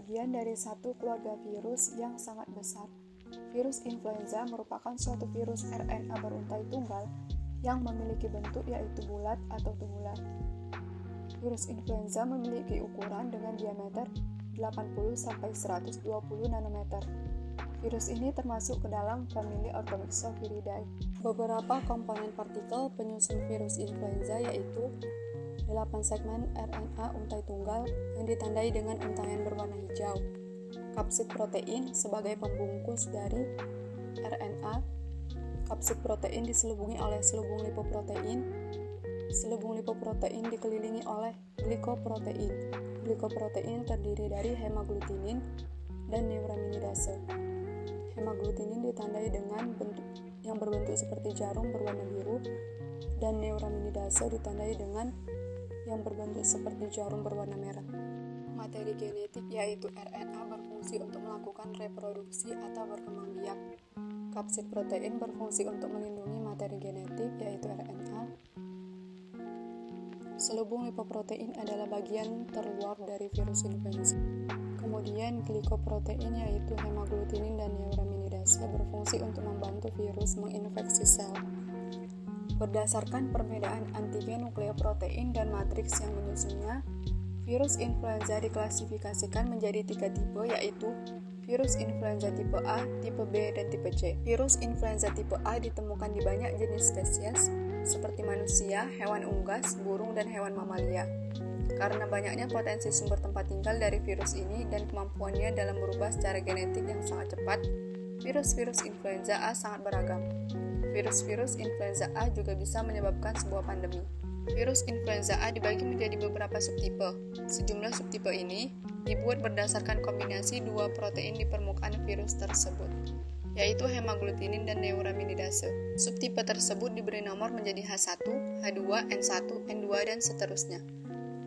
bagian dari satu keluarga virus yang sangat besar. Virus influenza merupakan suatu virus RNA beruntai tunggal yang memiliki bentuk yaitu bulat atau tubular. Virus influenza memiliki ukuran dengan diameter 80-120 nanometer. Virus ini termasuk ke dalam famili Orthomyxoviridae. Beberapa komponen partikel penyusun virus influenza yaitu 8 segmen RNA untai tunggal yang ditandai dengan untaian berwarna hijau, kapsid protein sebagai pembungkus dari RNA. Kapsid protein diselubungi oleh selubung lipoprotein. Selubung lipoprotein dikelilingi oleh glikoprotein. Glikoprotein terdiri dari hemaglutinin dan neuraminidase. Hemaglutinin ditandai dengan bentuk yang berbentuk seperti jarum berwarna biru dan neuraminidase ditandai dengan yang berbentuk seperti jarum berwarna merah. Materi genetik yaitu RNA berfungsi untuk melakukan reproduksi atau berkembang biak. Kapsid protein berfungsi untuk melindungi materi genetik yaitu RNA. Selubung lipoprotein adalah bagian terluar dari virus influenza. Kemudian glikoprotein yaitu hemaglutinin dan neuraminidase berfungsi untuk membantu virus menginfeksi sel. Berdasarkan perbedaan antigen nukleoprotein dan matriks yang menyusunnya, virus influenza diklasifikasikan menjadi 3 tipe yaitu virus influenza tipe A, tipe B, dan tipe C. Virus influenza tipe A ditemukan di banyak jenis spesies seperti manusia, hewan unggas, burung, dan hewan mamalia. Karena banyaknya potensi sumber tempat tinggal dari virus ini dan kemampuannya dalam berubah secara genetik yang sangat cepat, virus-virus influenza A sangat beragam. Virus-virus influenza A juga bisa menyebabkan sebuah pandemi. Virus influenza A dibagi menjadi beberapa subtipe. Sejumlah subtipe ini dibuat berdasarkan kombinasi dua protein di permukaan virus tersebut, yaitu hemaglutinin dan neuraminidase. Subtipe tersebut diberi nomor menjadi H1, H2, N1, N2, dan seterusnya.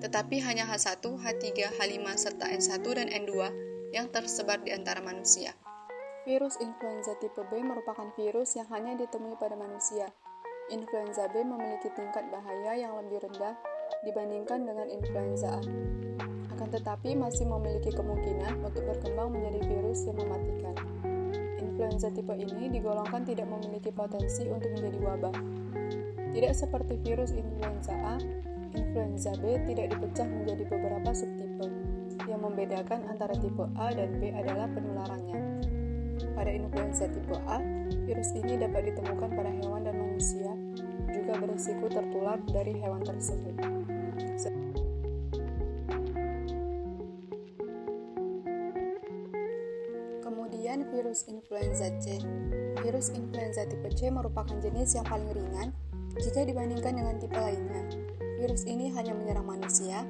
Tetapi hanya H1, H3, H5, serta N1 dan N2 yang tersebar di antara manusia. Virus influenza tipe B merupakan virus yang hanya ditemui pada manusia. Influenza B memiliki tingkat bahaya yang lebih rendah dibandingkan dengan influenza A. Akan tetapi masih memiliki kemungkinan untuk berkembang menjadi virus yang mematikan. Influenza tipe ini digolongkan tidak memiliki potensi untuk menjadi wabah. Tidak seperti virus influenza A, influenza B tidak dipecah menjadi beberapa subtipe. Yang membedakan antara tipe A dan B adalah penularannya. Pada influenza tipe A, virus ini dapat ditemukan pada hewan dan manusia, juga berisiko tertular dari hewan tersebut. Kemudian virus influenza C. Virus influenza tipe C merupakan jenis yang paling ringan jika dibandingkan dengan tipe lainnya. Virus ini hanya menyerang manusia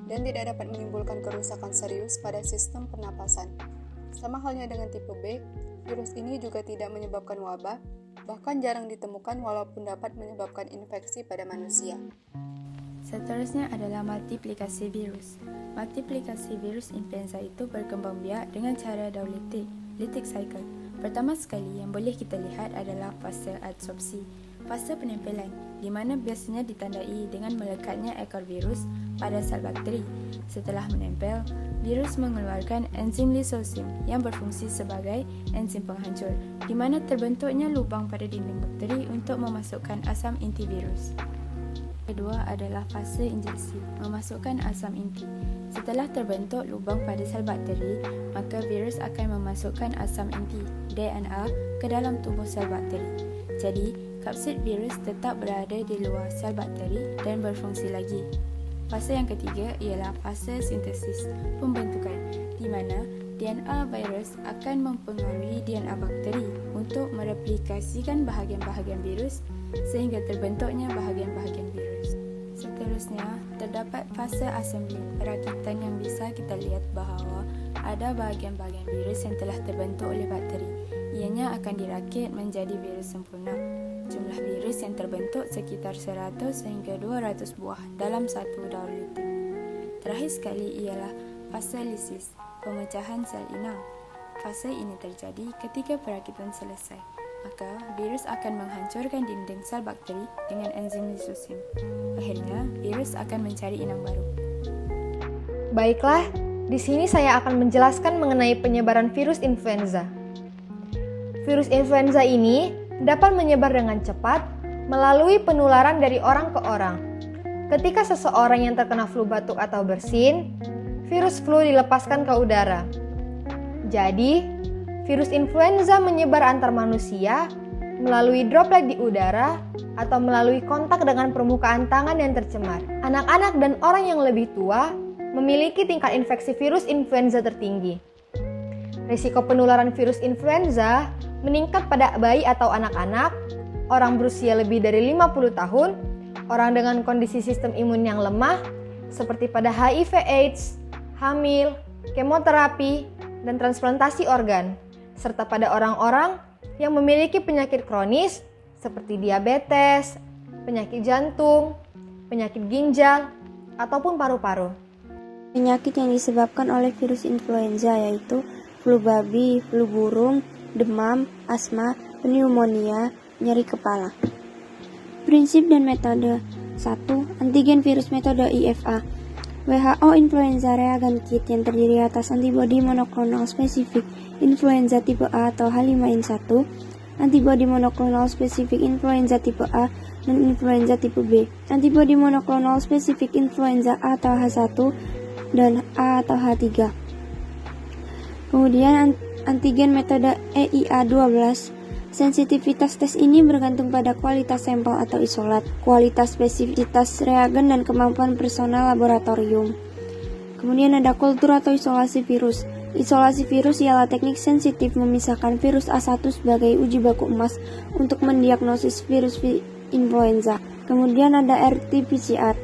dan tidak dapat menimbulkan kerusakan serius pada sistem pernapasan. Sama halnya dengan tipe B, virus ini juga tidak menyebabkan wabah, bahkan jarang ditemukan walaupun dapat menyebabkan infeksi pada manusia. Seterusnya adalah multiplikasi virus. Multiplikasi virus influenza itu berkembang biak dengan cara daulitik, lytic cycle. Pertama sekali yang boleh kita lihat adalah fase adsorpsi, fase penempelan, di mana biasanya ditandai dengan melekatnya ekor virus pada sel bakteri. Setelah menempel, virus mengeluarkan enzim lysosim yang berfungsi sebagai enzim penghancur, di mana terbentuknya lubang pada dinding bakteri untuk memasukkan asam inti virus. Kedua adalah fase injeksi, memasukkan asam inti. Setelah terbentuk lubang pada sel bakteri, maka virus akan memasukkan asam inti, DNA, ke dalam tubuh sel bakteri. Jadi, kapsid virus tetap berada di luar sel bakteri dan berfungsi lagi. Fase yang ketiga ialah fase sintesis, pembentukan, di mana DNA virus akan mempengaruhi DNA bakteri untuk mereplikasikan bahagian-bahagian virus sehingga terbentuknya bahagian-bahagian virus. Seterusnya, terdapat fase assembly, perakitan yang bisa kita lihat bahawa ada bahagian-bahagian virus yang telah terbentuk oleh bakteri. Ianya akan dirakit menjadi virus sempurna. Jumlah virus yang terbentuk sekitar 100 hingga 200 buah dalam satu daur litik. Terakhir sekali ialah fase lisis, pemecahan sel inang. Fase ini terjadi ketika perakitan selesai, maka virus akan menghancurkan dinding sel bakteri dengan enzim lisosim. Akhirnya, virus akan mencari inang baru. Baiklah, Di sini saya akan menjelaskan mengenai penyebaran virus influenza. Virus influenza ini dapat menyebar dengan cepat melalui penularan dari orang ke orang. Ketika seseorang yang terkena flu batuk atau bersin, virus flu dilepaskan ke udara. Jadi, virus influenza menyebar antar manusia melalui droplet di udara atau melalui kontak dengan permukaan tangan yang tercemar. Anak-anak dan orang yang lebih tua memiliki tingkat infeksi virus influenza tertinggi. Risiko penularan virus influenza meningkat pada bayi atau anak-anak, orang berusia lebih dari 50 tahun, orang dengan kondisi sistem imun yang lemah, seperti pada HIV/AIDS, hamil, kemoterapi, dan transplantasi organ, serta pada orang-orang yang memiliki penyakit kronis seperti diabetes, penyakit jantung, penyakit ginjal, ataupun paru-paru. Penyakit yang disebabkan oleh virus influenza yaitu flu babi, flu burung, demam, asma, pneumonia, nyeri kepala. Prinsip dan metode. 1. Antigen virus metode IFA. WHO Influenza Reagen Kit yang terdiri atas antibodi monoklonal spesifik influenza tipe A atau H5N1, antibodi monoklonal spesifik influenza tipe A dan influenza tipe B, antibodi monoklonal spesifik influenza A atau H1 dan A atau H3. Kemudian antigen metode EIA12. Sensitivitas tes ini bergantung pada kualitas sampel atau isolat, kualitas spesifisitas reagen dan kemampuan personal laboratorium. Kemudian ada kultur atau isolasi virus. Isolasi virus ialah teknik sensitif memisahkan virus A1 sebagai uji baku emas untuk mendiagnosis virus influenza. Kemudian ada RT-PCR.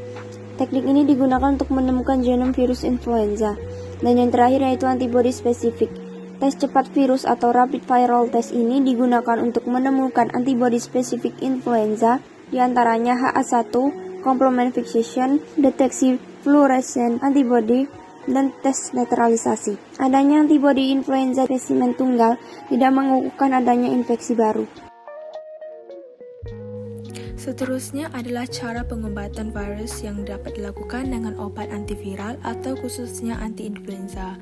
Teknik ini digunakan untuk menemukan genom virus influenza. Dan yang terakhir yaitu antibodi spesifik. Tes cepat virus atau rapid viral test ini digunakan untuk menemukan antibodi spesifik influenza, diantaranya HA1, complement fixation, deteksi fluorescent antibody, dan tes netralisasi. Adanya antibodi influenza spesimen tunggal tidak mengukuhkan adanya infeksi baru. Seterusnya adalah cara pengobatan virus yang dapat dilakukan dengan obat antiviral atau khususnya anti-influenza.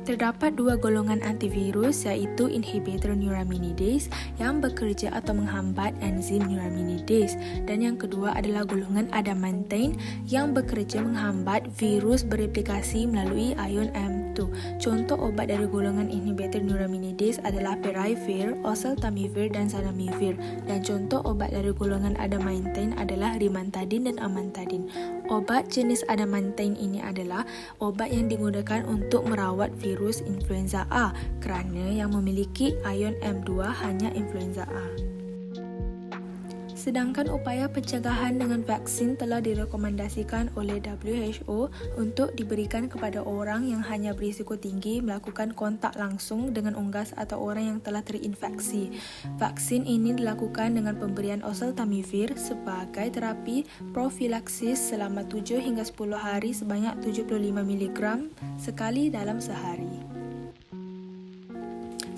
Terdapat dua golongan antivirus yaitu inhibitor neuraminidase yang bekerja atau menghambat enzim neuraminidase dan yang kedua adalah golongan adamantane yang bekerja menghambat virus bereplikasi melalui ion M2. Contoh obat dari golongan inhibitor neuraminidase adalah peravir, oseltamivir dan zanamivir dan contoh obat dari golongan adamantane adalah rimantadin dan amantadin. Obat jenis adamantane ini adalah obat yang digunakan untuk merawat virus influenza A kerana yang memiliki ion M2 hanya influenza A. Sedangkan upaya pencegahan dengan vaksin telah direkomendasikan oleh WHO untuk diberikan kepada orang yang hanya berisiko tinggi melakukan kontak langsung dengan unggas atau orang yang telah terinfeksi. Vaksin ini dilakukan dengan pemberian oseltamivir sebagai terapi profilaksis selama 7 hingga 10 hari sebanyak 75 mg sekali dalam sehari.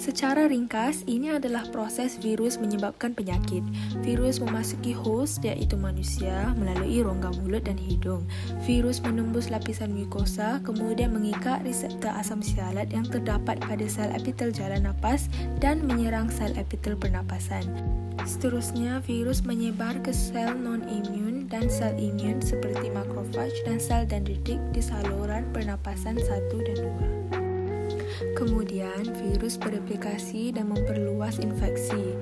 Secara ringkas, ini adalah proses virus menyebabkan penyakit. Virus memasuki host, iaitu manusia, melalui rongga mulut dan hidung. Virus menembus lapisan mukosa, kemudian mengikat reseptor asam sialat yang terdapat pada sel epitel jalan napas dan menyerang sel epitel pernapasan. Seterusnya, virus menyebar ke sel non-imun dan sel imun seperti makrofag dan sel dendritik di saluran pernapasan 1 dan 2. Kemudian, virus bereplikasi dan memperluas infeksi.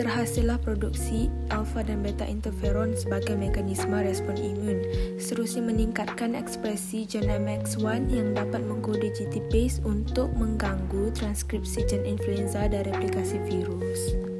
Terhasillah produksi alfa dan beta interferon sebagai mekanisme respon imun. Seterusnya meningkatkan ekspresi gen MX1 yang dapat mengkode GTPase untuk mengganggu transkripsi gen influenza dan replikasi virus.